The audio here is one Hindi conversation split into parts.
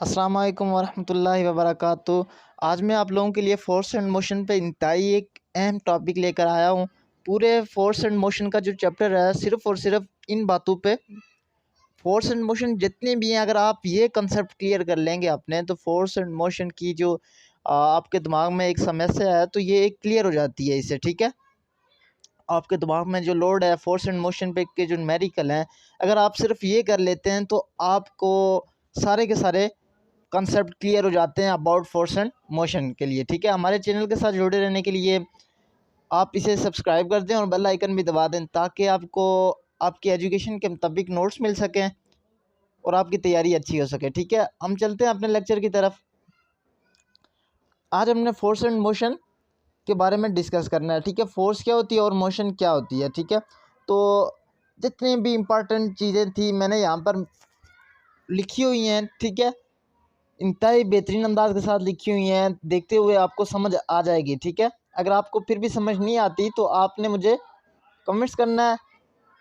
अस्सलाम वालेकुम वरहमतुल्लाहि वबरकातुहू। आज मैं आप लोगों के लिए फ़ोर्स एंड मोशन पे इंतहाई एक अहम टॉपिक लेकर आया हूँ। पूरे फ़ोर्स एंड मोशन का जो चैप्टर है सिर्फ़ और सिर्फ इन बातों पे, फ़ोर्स एंड मोशन जितने भी हैं, अगर आप ये कंसेप्ट क्लियर कर लेंगे अपने, तो फ़ोर्स एंड मोशन की जो आपके दिमाग में एक समस्या है तो ये क्लियर हो जाती है इससे, ठीक है। आपके दिमाग में जो लोड है फ़ोर्स एंड मोशन पे के जो न्यूमेरिकल हैं, अगर आप सिर्फ ये कर लेते हैं तो आपको सारे के सारे कॉन्सेप्ट क्लियर हो जाते हैं अबाउट फ़ोर्स एंड मोशन के लिए, ठीक है। हमारे चैनल के साथ जुड़े रहने के लिए आप इसे सब्सक्राइब कर दें और बेल आइकन भी दबा दें, ताकि आपको आपकी एजुकेशन के मुताबिक नोट्स मिल सकें और आपकी तैयारी अच्छी हो सके, ठीक है। हम चलते हैं अपने लेक्चर की तरफ। आज हमने फ़ोर्स एंड मोशन के बारे में डिस्कस करना है, ठीक है। फ़ोर्स क्या होती है और मोशन क्या होती है, ठीक है। तो जितनी भी इम्पोर्टेंट चीज़ें थी मैंने यहाँ पर लिखी हुई हैं, ठीक है। इंतहाई बेहतरीन अंदाज के साथ लिखी हुई हैं, देखते हुए आपको समझ आ जाएगी, ठीक है। अगर आपको फिर भी समझ नहीं आती तो आपने मुझे कमेंट्स करना है,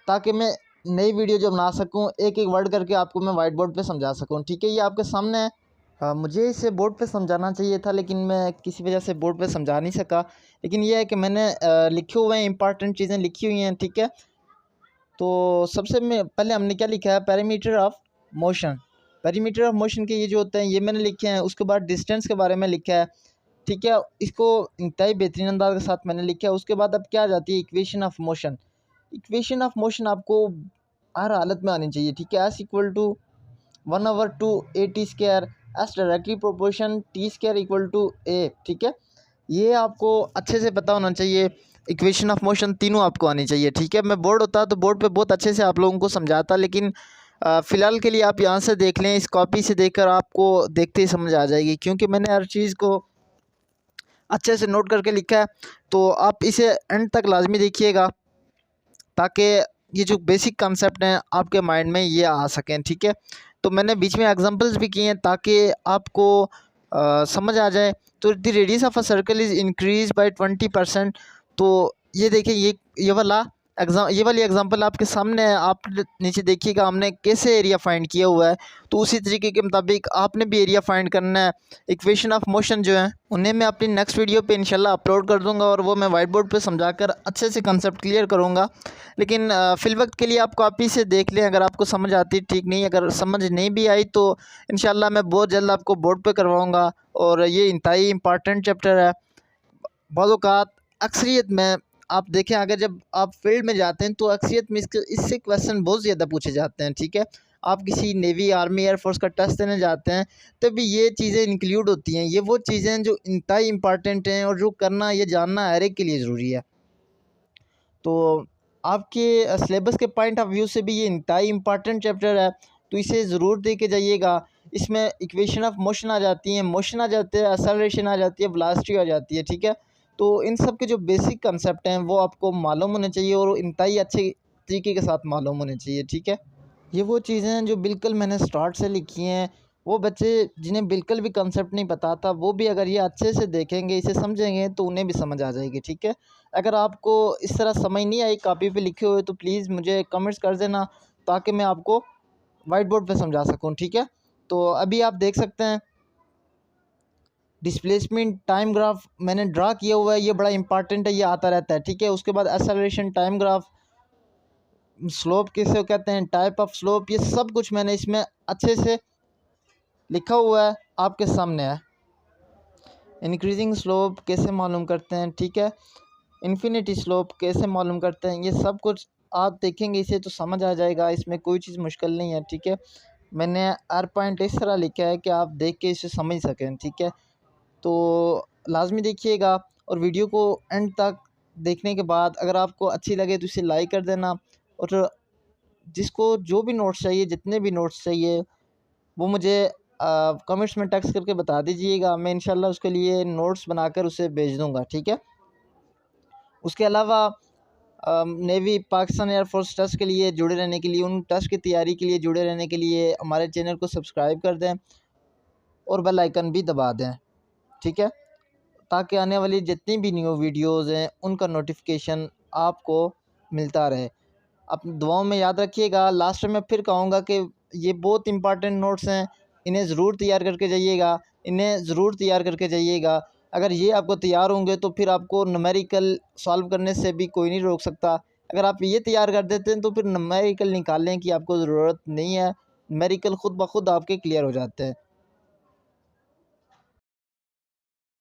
ताकि मैं नई वीडियो जो बना सकूं, एक एक वर्ड करके आपको मैं वाइट बोर्ड पे समझा सकूं, ठीक है। ये आपके सामने है। मुझे इसे बोर्ड पे समझाना चाहिए था, लेकिन मैं किसी वजह से बोर्ड पे समझा नहीं सका। लेकिन यह है कि मैंने लिखे हुए हैं, इंपॉर्टेंट चीज़ें लिखी हुई हैं, ठीक है। तो सबसे में पहले हमने क्या लिखा है, parameter of motion. Parameter of motion के ये जो होते हैं ये मैंने लिखे हैं। उसके बाद डिस्टेंस के बारे में लिखा है, ठीक है। इसको इंतहाई बेहतरीन अंदाज के साथ मैंने लिखा है। उसके बाद अब क्या आ जाती है, equation of motion. Equation of motion आपको हर हालत में आनी चाहिए, ठीक है। S equal to 1/2 a t square, s directly proportion t square equal to a, ठीक है। ये आपको अच्छे से पता होना चाहिए। इक्वेशन ऑफ मोशन तीनों आपको आनी चाहिए, ठीक है। मैं बोर्ड होता तो बोर्ड पे बहुत अच्छे से आप लोगों को समझाता, लेकिन फ़िलहाल के लिए आप यहाँ से देख लें। इस कॉपी से देखकर आपको देखते ही समझ आ जाएगी, क्योंकि मैंने हर चीज़ को अच्छे से नोट करके लिखा है। तो आप इसे एंड तक लाजमी देखिएगा, ताकि ये जो बेसिक कंसेप्ट हैं आपके माइंड में ये आ सकें, ठीक है। तो मैंने बीच में एग्जांपल्स भी किए हैं ताकि आपको समझ आ जाए। तो the radius of a circle is increase by 20%। तो ये देखिए, ये वाली एग्जांपल आपके सामने है। आप नीचे देखिएगा हमने कैसे एरिया फाइंड किया हुआ है, तो उसी तरीके के मुताबिक आपने भी एरिया फाइंड करना है। इक्वेशन ऑफ मोशन जो है उन्हें मैं अपनी नेक्स्ट वीडियो पे इंशाल्लाह अपलोड कर दूंगा, और वो मैं वाइट बोर्ड पे समझाकर अच्छे से कंसेप्ट क्लियर करूँगा। लेकिन फ़िल वक्त के लिए आप कॉपी से देख लें, अगर आपको समझ आती ठीक नहीं, अगर समझ नहीं भी आई तो इंशाल्लाह मैं बहुत जल्द आपको बोर्ड पे करवाऊँगा। और ये इंतहाई इम्पॉर्टेंट चैप्टर है। बाज़ औक़ात अक्सरियत में आप देखें, अगर जब आप फील्ड में जाते हैं तो अक्सरियत में इससे क्वेश्चन बहुत ज़्यादा पूछे जाते हैं, ठीक है। आप किसी नेवी, आर्मी, एयरफोर्स का टेस्ट देने जाते हैं तभी ये चीज़ें इंक्लूड होती हैं। ये वो चीज़ें हैं जो इंतहाई इम्पॉर्टेंट हैं, और जो करना, ये जानना हर एक के लिए ज़रूरी है। तो आपके सिलेबस के पॉइंट ऑफ व्यू से भी ये इंतहाई इम्पॉर्टेंट चैप्टर है, तो इसे ज़रूर दे के जाइएगा। इसमें इक्वेशन ऑफ मोशन आ जाती हैं, मोशन आ जाते हैं, एक्सेलरेशन आ जाती है, वेलोसिटी आ जाती है, ठीक है। तो इन सब के जो बेसिक कंसेप्ट हैं वो आपको मालूम होने चाहिए, और इंतहाई अच्छे तरीके के साथ मालूम होने चाहिए, ठीक है। ये वो चीज़ें हैं जो बिल्कुल मैंने स्टार्ट से लिखी हैं। वो बच्चे जिन्हें बिल्कुल भी कंसेप्ट नहीं पता था, वो भी अगर ये अच्छे से देखेंगे, इसे समझेंगे, तो उन्हें भी समझ आ जाएगी, ठीक है। अगर आपको इस तरह समझ नहीं आई कॉपी पे लिखे हुए, तो प्लीज़ मुझे कमेंट्स कर देना, ताकि मैं आपको वाइट बोर्ड पे समझा सकूँ, ठीक है। तो अभी आप देख सकते हैं डिस्प्लेसमेंट टाइम ग्राफ मैंने ड्रा किया हुआ है। ये बड़ा इंपॉर्टेंट है, ये आता रहता है, ठीक है। उसके बाद एक्सेलरेशन टाइम ग्राफ, स्लोप किसे कहते हैं, टाइप ऑफ स्लोप, ये सब कुछ मैंने इसमें अच्छे से लिखा हुआ है, आपके सामने है। इंक्रीजिंग स्लोप कैसे मालूम करते हैं, ठीक है। इन्फिनिटी स्लोप कैसे मालूम करते हैं, ये सब कुछ आप देखेंगे इसे तो समझ आ जाएगा। इसमें कोई चीज़ मुश्किल नहीं है, ठीक है। मैंने हर पॉइंट इस तरह लिखा है कि आप देख के इसे समझ सकें, ठीक है। तो लाजमी देखिएगा, और वीडियो को एंड तक देखने के बाद अगर आपको अच्छी लगे तो इसे लाइक कर देना। और जिसको जो भी नोट्स चाहिए, जितने भी नोट्स चाहिए, वो मुझे कमेंट्स में टेक्स्ट करके बता दीजिएगा। मैं इंशाल्लाह उसके लिए नोट्स बनाकर उसे भेज दूँगा, ठीक है। उसके अलावा नेवी, पाकिस्तान एयरफोर्स टेस्ट के लिए जुड़े रहने के लिए, उन टेस्ट की तैयारी के लिए जुड़े रहने के लिए हमारे चैनल को सब्सक्राइब कर दें और बेल आइकन भी दबा दें, ठीक है, ताकि आने वाली जितनी भी न्यू वीडियोज़ हैं उनका नोटिफिकेशन आपको मिलता रहे। आप दुआओं में याद रखिएगा। लास्ट में मैं फिर कहूँगा कि ये बहुत इंपॉर्टेंट नोट्स हैं, इन्हें ज़रूर तैयार करके जाइएगा, इन्हें ज़रूर तैयार करके जाइएगा। अगर ये आपको तैयार होंगे तो फिर आपको न्यूमेरिकल सॉल्व करने से भी कोई नहीं रोक सकता। अगर आप ये तैयार कर देते हैं तो फिर न्यूमेरिकल निकालने की आपको ज़रूरत नहीं है, न्यूमेरिकल खुद ब खुद आपके क्लियर हो जाते हैं।